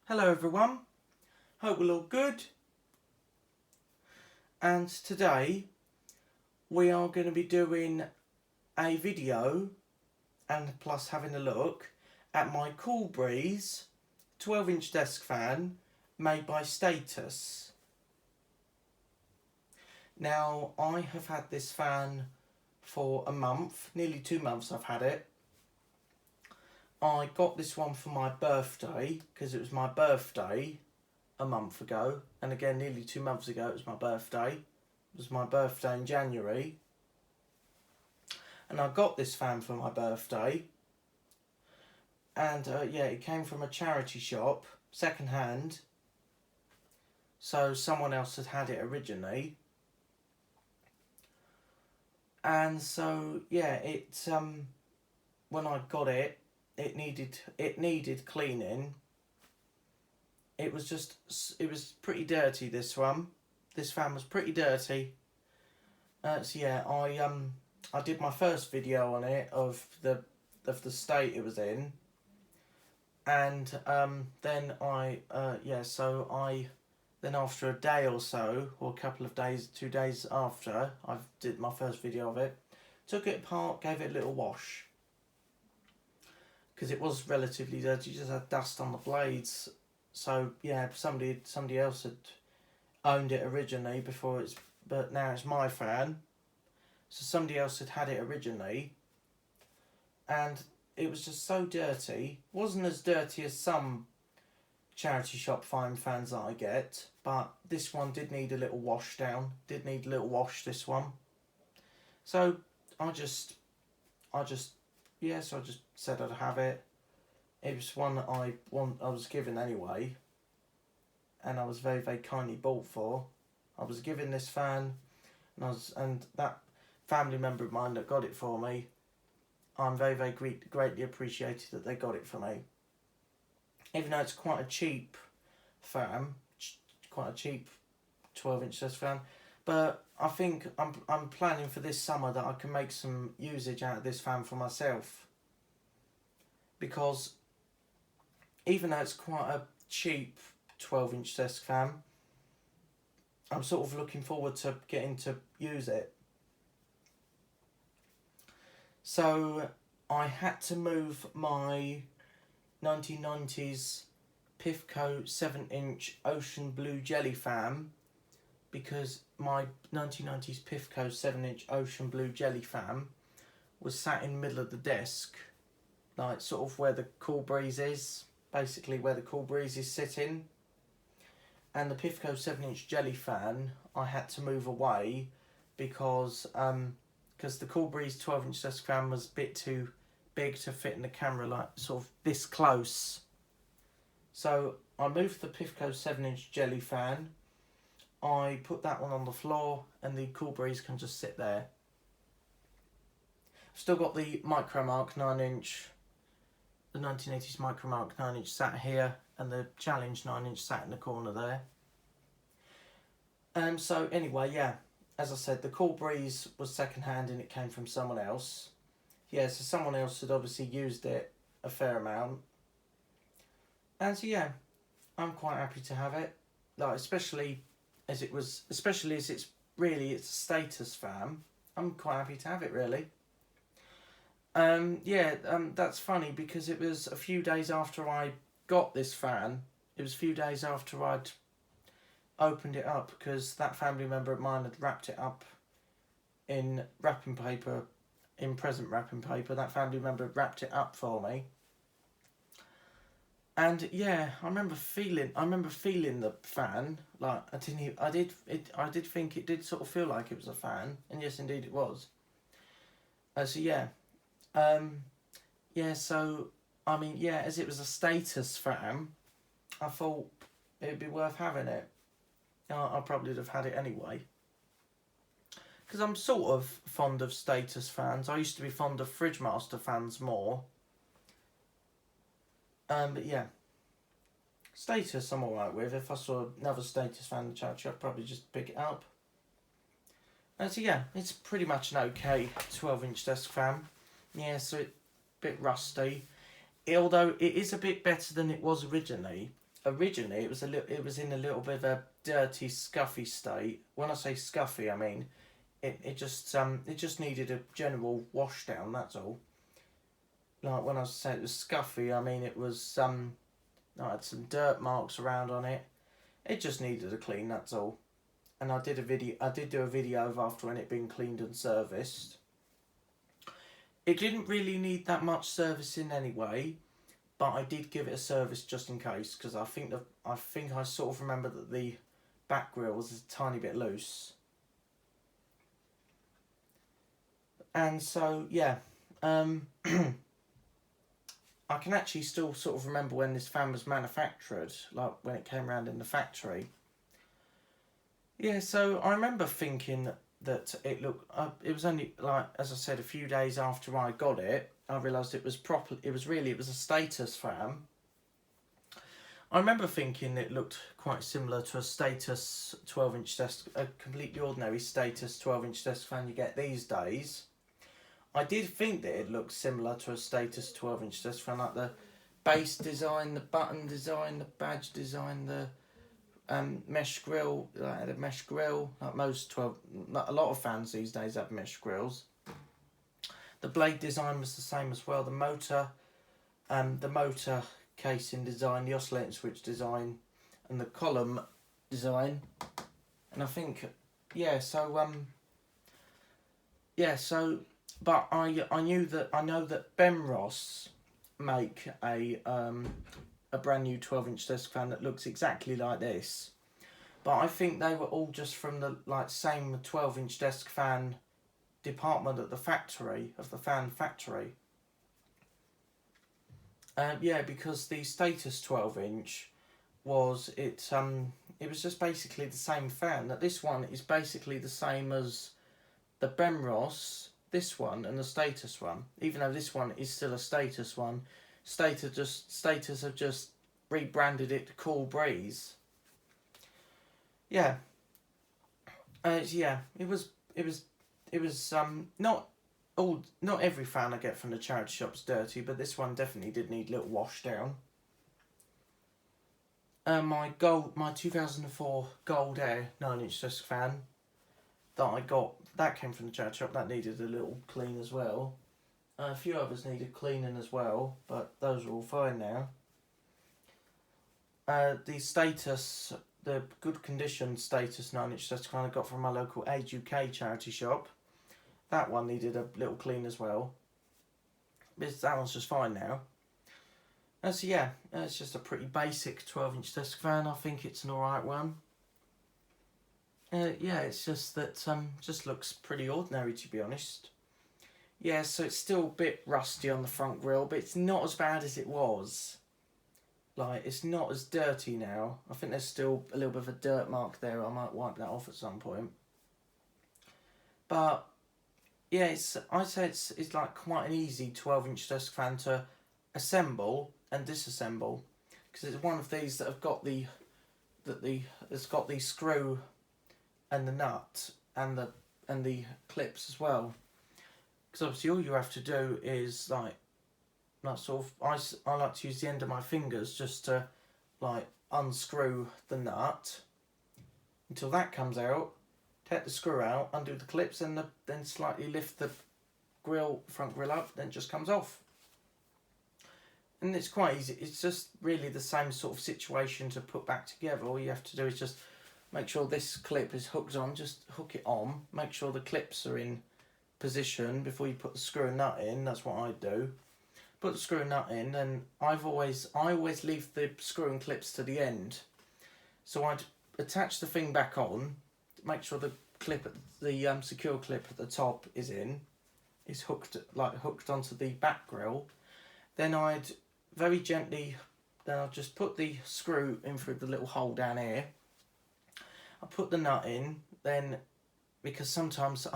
Hello everyone, hope we're all good, and today we are going to be doing a video and plus having a look at my Coolbreeze 12-inch desk fan made by Status. Now I have had this fan for a month, nearly 2 months I've had it. I got this one for my birthday because it was my birthday a month ago, and again nearly 2 months ago it was my birthday. It was my birthday in January, and I got this fan for my birthday, and yeah, it came from a charity shop, second hand, so someone else had it originally, and so yeah, it when I got it, it needed cleaning. It was pretty dirty, this fan was pretty dirty. So yeah, I did my first video on it of the state it was in, and then then after a day or so, or a couple of days, 2 days after I did my first video of it, took it apart, gave it a little wash, because it was relatively dirty, just had dust on the blades. So yeah, somebody else had owned it originally but now it's my fan. So somebody else had it originally, and it was just so dirty. It wasn't as dirty as some charity shop fine fans that I get, but this one did need a little wash down. Did need a little wash, this one. So I just said I'd have it. It was one that I was given anyway, and I was very, very kindly bought for. I was given this fan, and that family member of mine that got it for me, I'm very, very greatly appreciated that they got it for me. Even though it's quite a cheap fan, quite a cheap 12-inch desk fan, but I think I'm planning for this summer that I can make some usage out of this fan for myself, because even though it's quite a cheap 12-inch desk fan, I'm sort of looking forward to getting to use it. So I had to move my 1990s Pifco 7-inch Ocean Blue Jelly fan, because my 1990s Pifco 7-inch Ocean Blue Jelly fan was sat in the middle of the desk, like sort of where the Coolbreeze is, basically where the Coolbreeze is sitting. And the Pifco 7-inch Jelly fan I had to move away because the Coolbreeze 12-inch desk fan was a bit too big to fit in the camera, like sort of this close. So I moved the Pifco 7-inch Jelly fan. I put that one on the floor, and the Coolbreeze can just sit there. I've still got the Micromark 9-inch, the 1980s Micromark 9-inch sat here, and the Challenge 9-inch sat in the corner there. So anyway, yeah, as I said, the Coolbreeze was second hand and it came from someone else. Yeah, so someone else had obviously used it a fair amount. And so yeah, I'm quite happy to have it. Like, especially as it's a Status fan. I'm quite happy to have it, really. That's funny, because it was a few days after I got this fan. It was a few days after I'd opened it up, because that family member of mine had wrapped it up in wrapping paper, in present wrapping paper. That family member had wrapped it up for me. And yeah, I remember feeling the fan. Like, I did think it did sort of feel like it was a fan, and yes, indeed it was. So yeah, So I mean, yeah, as it was a Status fan, I thought it'd be worth having it. I probably would have had it anyway, because I'm sort of fond of Status fans. I used to be fond of Fridgemaster fans more. But yeah, Status I'm alright with. If I saw another Status fan in the charity, I'd probably just pick it up. And so yeah, it's pretty much an okay 12-inch desk fan. Yeah, so it's a bit rusty. Although it is a bit better than it was originally. originally it was in a little bit of a dirty, scuffy state. When I say scuffy, I mean it just needed a general wash down. That's all. Like when I say it was scuffy, I mean it was I had some dirt marks around on it. It just needed a clean. That's all. And I did do a video of after when it been cleaned and serviced. It didn't really need that much servicing anyway, but I did give it a service just in case, because I think I sort of remember that the back grille was a tiny bit loose. And so yeah, I can actually still sort of remember when this fan was manufactured, like when it came around in the factory. Yeah, so I remember thinking that it looked. It was only like, as I said, a few days after I got it, I realised it was proper. It was a Status fan. I remember thinking it looked quite similar to a Status 12-inch desk, a completely ordinary Status 12-inch desk fan you get these days. I did think that it looked similar to a Status 12-inch desk fan, like the base design, the button design, the badge design, the mesh grill, like the mesh grill, like a lot of fans these days have mesh grills. The blade design was the same as well. The motor casing design, the oscillating switch design, and the column design. And I think, but I know that Bemros make a brand new 12-inch desk fan that looks exactly like this, but I think they were all just from the same 12-inch desk fan department at the factory, of the fan factory. Because the Status 12-inch was just basically the same fan. That this one is basically the same as the Bemros, this one, and the Status one. Even though this one is still a Status one, Status have just rebranded it to Cool Breeze. Yeah. It was not every fan I get from the charity shop's dirty, but this one definitely did need a little wash down. My 2004 Gold Air 9-inch desk fan that I got, that came from the charity shop, that needed a little clean as well. A few others needed cleaning as well, but those are all fine now. The Status, the good condition Status 9-inch desk fan I got from my local Age UK charity shop, that one needed a little clean as well. But that one's just fine now. So yeah, it's just a pretty basic 12-inch desk fan. I think it's an alright one. It's just that just looks pretty ordinary, to be honest. Yeah, so it's still a bit rusty on the front grille, but it's not as bad as it was. Like, it's not as dirty now. I think there's still a little bit of a dirt mark there. I might wipe that off at some point. But yeah, I'd say it's like quite an easy 12-inch desk fan to assemble and disassemble, because it's one of these that have got it's got the screw and the nut and the clips as well. Because obviously all you have to do is like sort of, I like to use the end of my fingers just to like unscrew the nut until that comes out, take the screw out, undo the clips, and then slightly lift the front grille up, then it just comes off. And it's quite easy. It's just really the same sort of situation to put back together. All you have to do is just make sure this clip is hooked on, just hook it on, make sure the clips are in position before you put the screw and nut in. That's what I do. Put the screw and nut in, and I always leave the screw and clips to the end. So I'd attach the thing back on, make sure the secure clip at the top is hooked onto the back grille. Then I'd very gently, I'll just put the screw in through the little hole down here. I put the nut in, then, because sometimes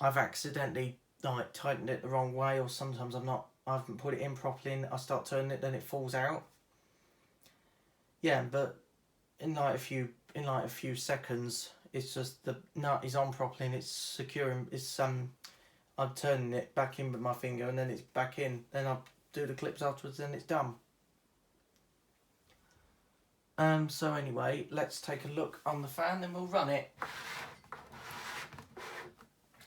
I've accidentally like tightened it the wrong way, or sometimes I haven't put it in properly and I start turning it, then it falls out. Yeah, but in like a few seconds, it's just the nut is on properly and it's securing. I'm turning it back in with my finger, and then it's back in. Then I do the clips afterwards, and it's done. So anyway, let's take a look on the fan and we'll run it.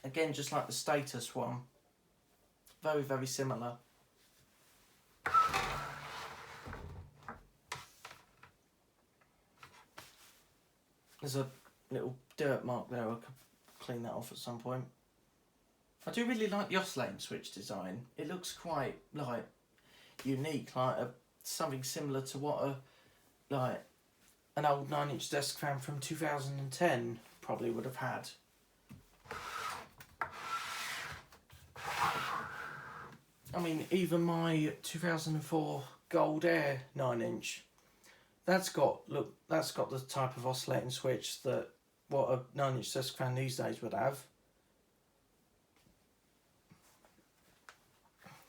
Again, just like the Status one. Very, very similar. There's a little dirt mark there. I could clean that off at some point. I do really like the oscillating switch design. It looks quite like unique, like something similar to what an old 9-inch desk fan from 2010 probably would have had. I mean, even my 2004 Gold Air 9-inch, that's got the type of oscillating switch that what a 9-inch desk fan these days would have.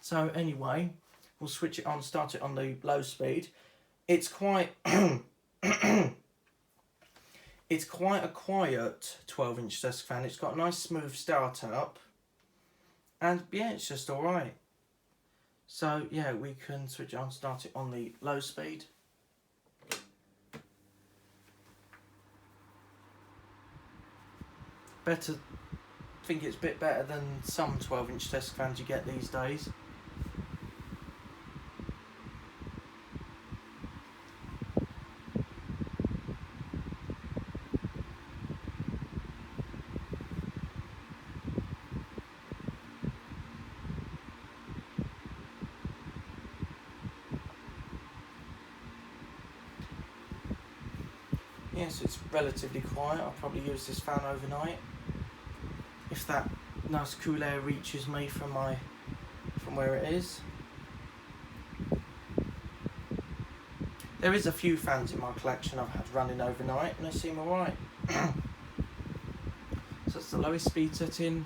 So anyway, we'll switch it on, start it on the low speed. It's quite it's quite a quiet 12-inch desk fan. It's got a nice smooth startup, and yeah, it's just all right. So yeah, we can switch it on, start it on the low speed. Better, I think it's a bit better than some 12-inch desk fans you get these days. Yes, it's relatively quiet. I'll probably use this fan overnight if that nice cool air reaches me from where it is. There is a few fans in my collection I've had running overnight and they seem alright. So it's the lowest speed setting.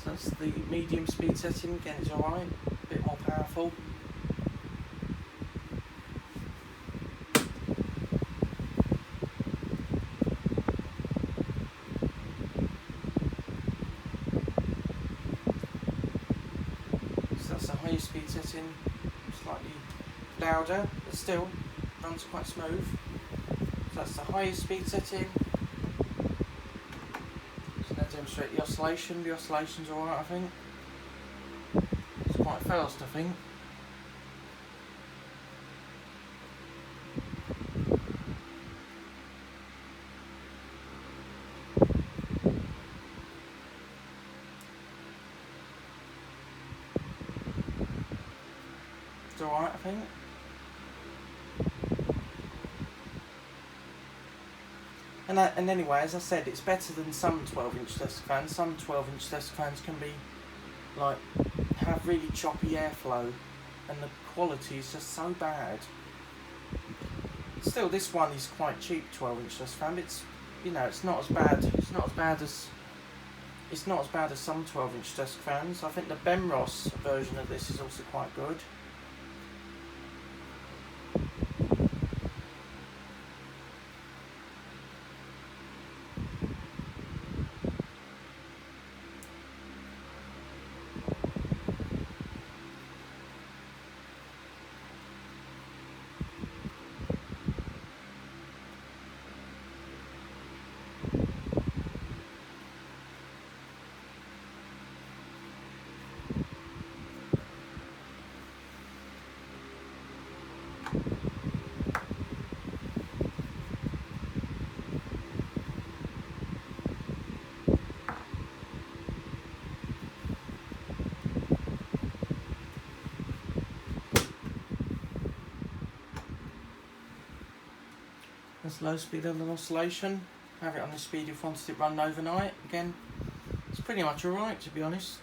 So that's the medium speed setting, again it's alright, a bit more powerful. Highest speed setting, slightly louder, but still runs quite smooth. So that's the highest speed setting. So now demonstrate the oscillation. The oscillation's alright, I think. It's quite fast, I think. It's alright, I think. And anyway, as I said, it's better than some 12-inch desk fans. Some 12-inch desk fans can be, like, have really choppy airflow, and the quality is just so bad. Still, this one is quite cheap, 12-inch desk fan. It's, you know, it's not as bad. It's not as bad as some 12-inch desk fans. I think the Bemros version of this is also quite good. That's low speed under oscillation. Have it on the speed if you wanted it run overnight. Again, it's pretty much alright, to be honest.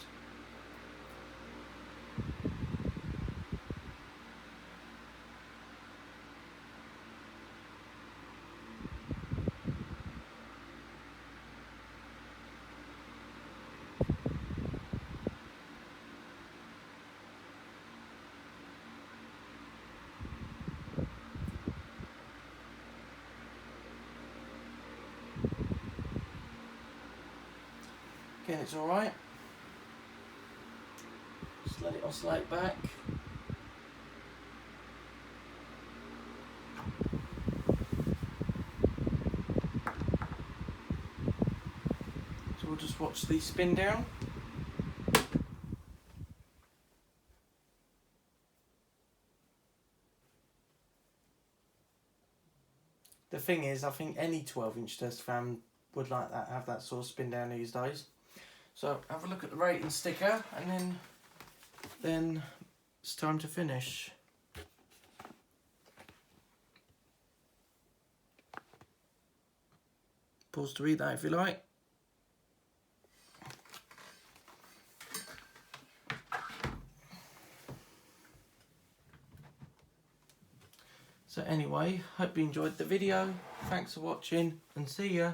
happy and it's alright. Just let it oscillate back. So we'll just watch the spin down. The thing is, I think any 12-inch test fan would like that, have that sort of spin down these days. So have a look at the rating sticker, and then it's time to finish. Pause to read that if you like. So anyway, hope you enjoyed the video. Thanks for watching and see ya.